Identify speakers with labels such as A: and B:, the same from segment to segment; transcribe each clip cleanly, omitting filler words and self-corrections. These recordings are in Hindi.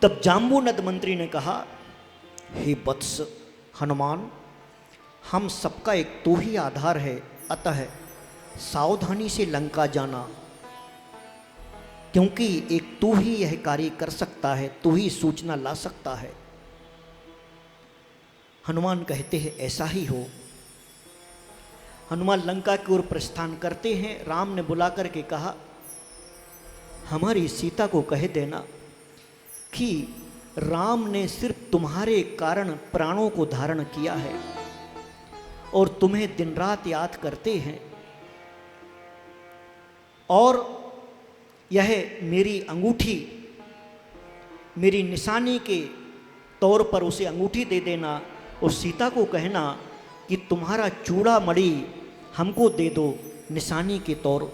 A: तब जाम्बूनद मंत्री ने कहा, हे वत्स हनुमान, हम सबका एक तू ही आधार है, अतः सावधानी से लंका जाना, क्योंकि एक तू ही यह कार्य कर सकता है, तू ही सूचना ला सकता है। हनुमान कहते हैं ऐसा ही हो। हनुमान लंका की ओर प्रस्थान करते हैं। राम ने बुला करके कहा, हमारी सीता को कह देना कि राम ने सिर्फ तुम्हारे कारण प्राणों को धारण किया है और तुम्हें दिन रात याद करते हैं, और यह मेरी अंगूठी, मेरी निशानी के तौर पर उसे अंगूठी दे देना, और सीता को कहना कि तुम्हारा चूड़ा मणि हमको दे दो निशानी के तौर।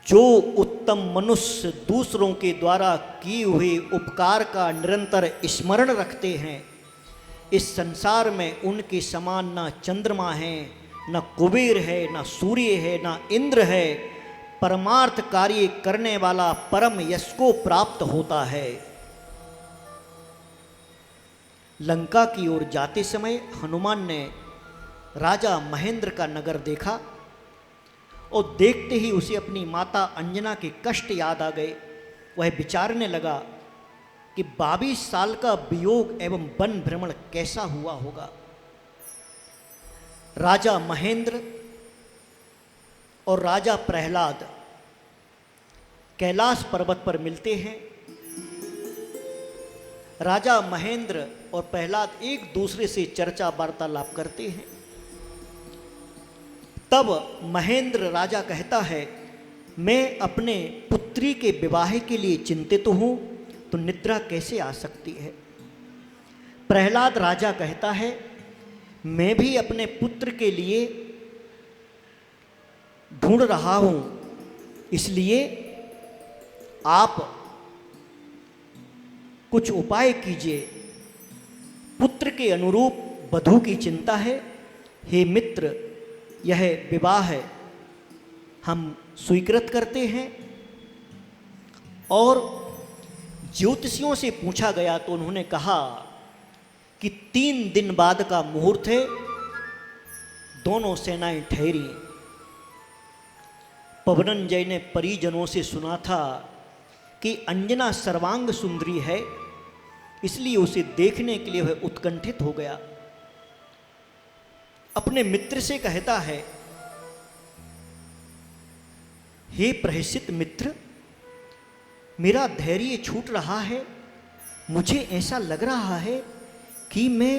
A: जो उत्तम मनुष्य दूसरों के द्वारा किए हुए उपकार का निरंतर स्मरण रखते हैं, इस संसार में उनके समान ना चंद्रमा है, न कुबेर है, न सूर्य है, न इंद्र है। परमार्थ कार्य करने वाला परम यश को प्राप्त होता है। लंका की ओर जाते समय हनुमान ने राजा महेंद्र का नगर देखा, और देखते ही उसे अपनी माता अंजना के कष्ट याद आ गए। वह विचारने लगा कि 22 साल का वियोग एवं वन भ्रमण कैसा हुआ होगा। राजा महेंद्र और राजा प्रहलाद कैलाश पर्वत पर मिलते हैं। राजा महेंद्र और प्रहलाद एक दूसरे से चर्चा वार्तालाप करते हैं। तब महेंद्र राजा कहता है, मैं अपने पुत्री के विवाह के लिए चिंतित हूं, तो निद्रा कैसे आ सकती है। प्रहलाद राजा कहता है, मैं भी अपने पुत्र के लिए ढूंढ रहा हूं, इसलिए आप कुछ उपाय कीजिए। पुत्र के अनुरूप वधू की चिंता है। हे मित्र, यह विवाह हम स्वीकृत करते हैं। और ज्योतिषियों से पूछा गया तो उन्होंने कहा कि 3 दिन बाद का मुहूर्त है। दोनों सेनाएं ठहरी। पवनंजय ने परिजनों से सुना था कि अंजना सर्वांग सुंदरी है, इसलिए उसे देखने के लिए वह उत्कंठित हो गया। अपने मित्र से कहता है, हे प्रहसित मित्र, मेरा धैर्य छूट रहा है। मुझे ऐसा लग रहा है कि मैं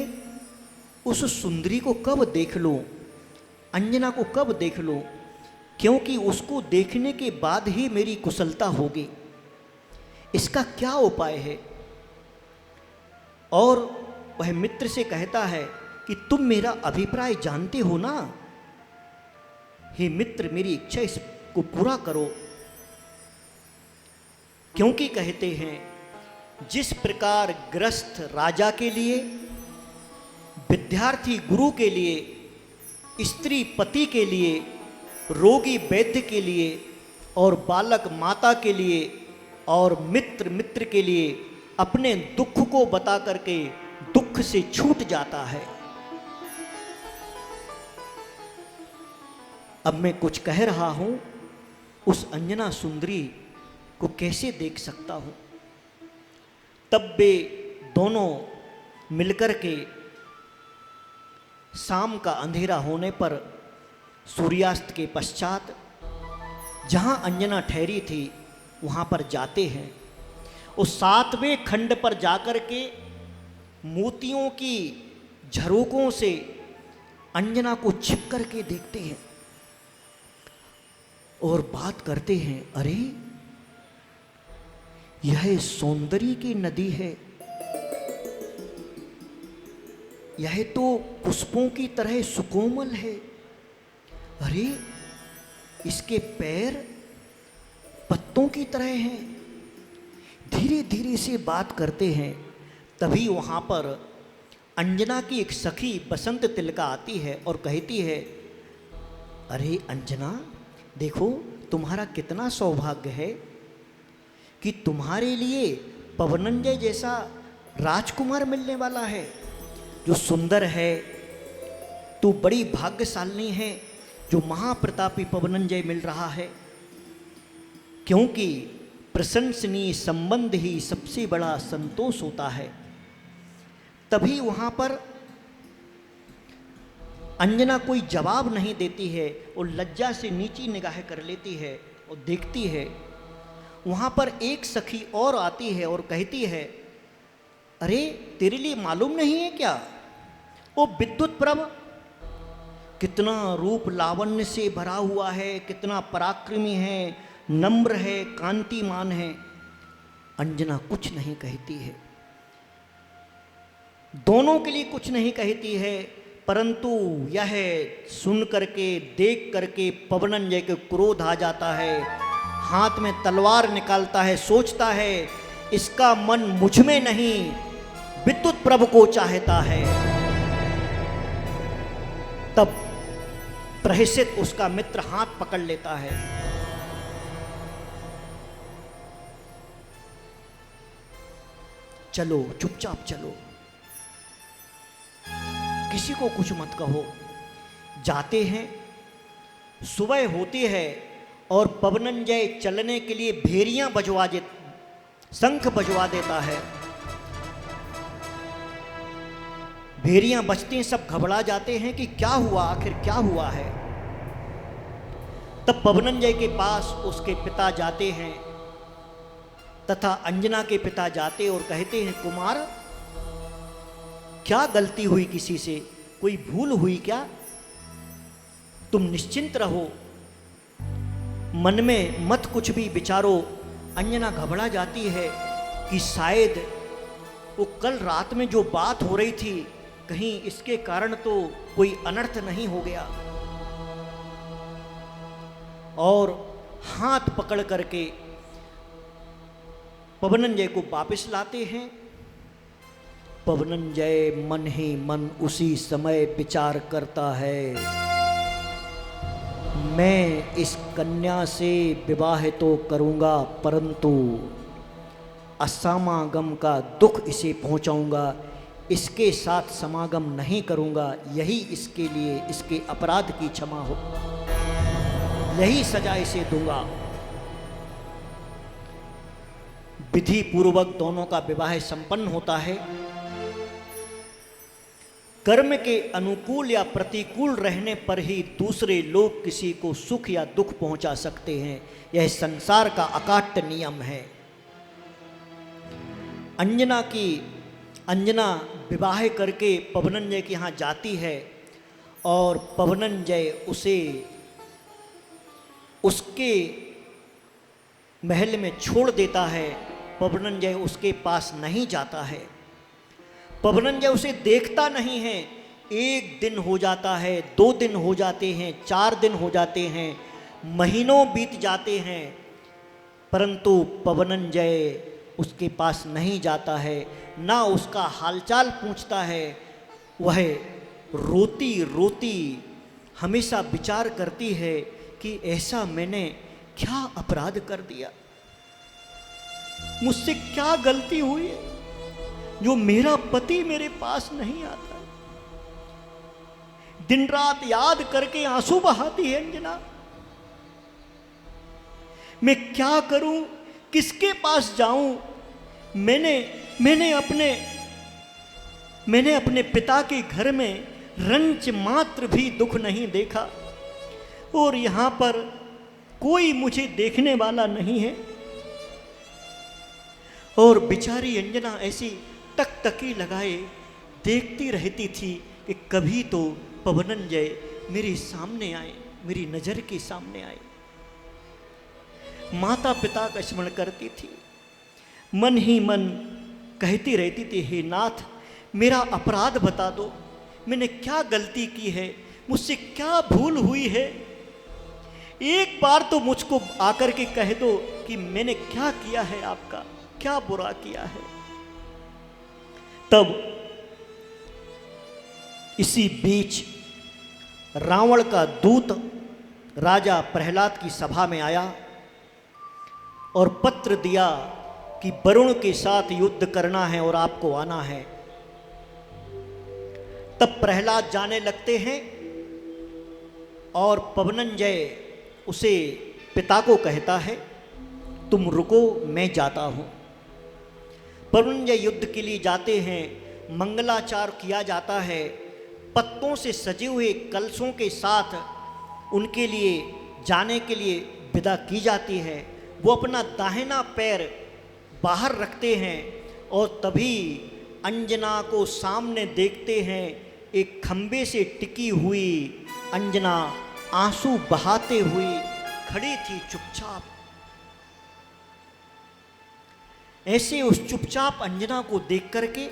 A: उस सुंदरी को कब देख लूं, अंजना को कब देख लूं, क्योंकि उसको देखने के बाद ही मेरी कुशलता होगी। इसका क्या उपाय है। और वह मित्र से कहता है कि तुम मेरा अभिप्राय जानते हो ना। हे मित्र, मेरी इच्छा इसको पूरा करो, क्योंकि कहते हैं जिस प्रकार ग्रस्त राजा के लिए, विद्यार्थी गुरु के लिए, स्त्री पति के लिए, रोगी वैद्य के लिए, और बालक माता के लिए, और मित्र मित्र के लिए अपने दुख को बता करके दुख से छूट जाता है। अब मैं कुछ कह रहा हूं, उस अंजना सुंदरी को कैसे देख सकता हूं। तब वे दोनों मिलकर के शाम का अंधेरा होने पर सूर्यास्त के पश्चात जहां अंजना ठहरी थी वहां पर जाते हैं। उस 7वें खंड पर जाकर के मोतियों की झरोकों से अंजना को छिप करके देखते हैं और बात करते हैं, अरे यह सौंदर्य की नदी है, यह तो पुष्पों की तरह सुकोमल है। अरे इसके पैर पत्तों की तरह हैं। धीरे धीरे से बात करते हैं। तभी वहाँ पर अंजना की एक सखी बसंत तिलका आती है और कहती है, अरे अंजना, देखो तुम्हारा कितना सौभाग्य है कि तुम्हारे लिए पवनंजय जैसा राजकुमार मिलने वाला है जो सुंदर है। तू बड़ी भाग्यशालिनी है जो महाप्रतापी पवनंजय मिल रहा है, क्योंकि प्रशंसनीय संबंध ही सबसे बड़ा संतोष होता है। तभी वहाँ पर अंजना कोई जवाब नहीं देती है और लज्जा से नीची निगाह कर लेती है और देखती है। वहाँ पर एक सखी और आती है और कहती है, अरे तेरे लिए मालूम नहीं है क्या, वो विद्युत प्रभ कितना रूप लावण्य से भरा हुआ है, कितना पराक्रमी है, नम्र है, कांतिमान है। अंजना कुछ नहीं कहती है, दोनों के लिए कुछ नहीं कहती है, परंतु यह सुन करके देख करके पवनंजय के क्रोध आ जाता है, हाथ में तलवार निकालता है, सोचता है इसका मन मुझ में नहीं विद्युत प्रभु को चाहता है। तब प्रहसित उसका मित्र हाथ पकड़ लेता है। चलो चुपचाप चलो, किसी को कुछ मत कहो। जाते हैं, सुबह होती है और पवनंजय चलने के लिए भेरियां बजवा दे, शंख बजवा देता है। भेरियां बजती हैं, सब घबरा जाते हैं कि क्या हुआ, आखिर क्या हुआ है। तब पवनंजय के पास उसके पिता जाते हैं तथा अंजना के पिता जाते और कहते हैं, कुमार क्या गलती हुई, किसी से कोई भूल हुई क्या? तुम निश्चिंत रहो, मन में मत कुछ भी विचारो। अंजना घबरा जाती है कि शायद वो कल रात में जो बात हो रही थी, कहीं इसके कारण तो कोई अनर्थ नहीं हो गया। और हाथ पकड़ करके पवनंजय को वापस लाते हैं। पवनंजय मन ही मन उसी समय विचार करता है, मैं इस कन्या से विवाह तो करूंगा, परंतु असमागम का दुख इसे पहुंचाऊंगा, इसके साथ समागम नहीं करूंगा। यही इसके लिए, इसके अपराध की क्षमा हो, यही सजा इसे दूंगा। विधि पूर्वक दोनों का विवाह संपन्न होता है। कर्म के अनुकूल या प्रतिकूल रहने पर ही दूसरे लोग किसी को सुख या दुख पहुंचा सकते हैं, यह संसार का अकाट्य नियम है। अंजना विवाह करके पवनंजय के यहाँ जाती है और पवनंजय उसे उसके महल में छोड़ देता है। पवनंजय उसके पास नहीं जाता है, पवनंजय उसे देखता नहीं है। 1 दिन हो जाता है, 2 दिन हो जाते हैं, 4 दिन हो जाते हैं, महीनों बीत जाते हैं, परंतु पवनंजय उसके पास नहीं जाता है, ना उसका हालचाल पूछता है। वह रोती रोती हमेशा विचार करती है कि ऐसा मैंने क्या अपराध कर दिया, मुझसे क्या गलती हुई है जो मेरा पति मेरे पास नहीं आता। दिन रात याद करके आंसू बहाती है अंजना। मैं क्या करूं, किसके पास जाऊं? मैंने अपने पिता के घर में रंच मात्र भी दुख नहीं देखा और यहां पर कोई मुझे देखने वाला नहीं है। और बेचारी अंजना ऐसी टकटकी लगाए देखती रहती थी कि कभी तो पवनंजय मेरे सामने आए, मेरी नज़र के सामने आए। माता पिता का स्मरण करती थी, मन ही मन कहती रहती थी, हे नाथ मेरा अपराध बता दो, मैंने क्या गलती की है, मुझसे क्या भूल हुई है। एक बार तो मुझको आकर के कह दो कि मैंने क्या किया है, आपका क्या बुरा किया है। तब इसी बीच रावण का दूत राजा प्रहलाद की सभा में आया और पत्र दिया कि वरुण के साथ युद्ध करना है और आपको आना है। तब प्रहलाद जाने लगते हैं और पवनंजय उसे पिता को कहता है, तुम रुको, मैं जाता हूँ। पवनंजय युद्ध के लिए जाते हैं, मंगलाचार किया जाता है, पत्तों से सजे हुए कलशों के साथ उनके लिए जाने के लिए विदा की जाती है। वो अपना दाहिना पैर बाहर रखते हैं और तभी अंजना को सामने देखते हैं। एक खंबे से टिकी हुई अंजना आंसू बहाते हुई खड़ी थी चुपचाप। ऐसे उस चुपचाप अंजना को देख करके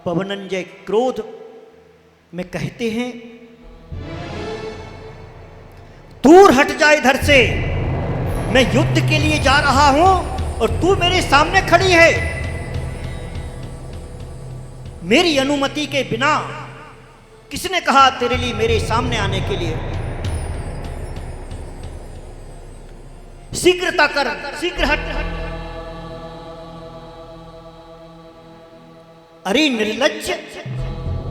A: पवनंजय क्रोध में कहते हैं, दूर हट जा इधर से, मैं युद्ध के लिए जा रहा हूं और तू मेरे सामने खड़ी है। मेरी अनुमति के बिना किसने कहा तेरे लिए मेरे सामने आने के लिए? शीघ्रता कर, शीघ्र हट। अरे निर्लज्ज,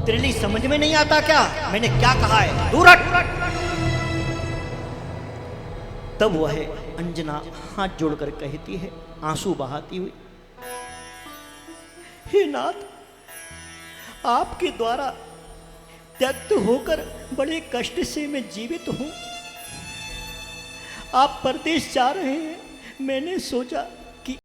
A: तेरे लिए समझ में नहीं आता क्या मैंने क्या कहा है? दूर हट। तब वह अंजना हाथ जोड़कर कहती है, आंसू बहाती हुई, हे नाथ, आपके द्वारा त्यक्त होकर बड़े कष्ट से मैं जीवित हूं। आप परदेश जा रहे हैं, मैंने सोचा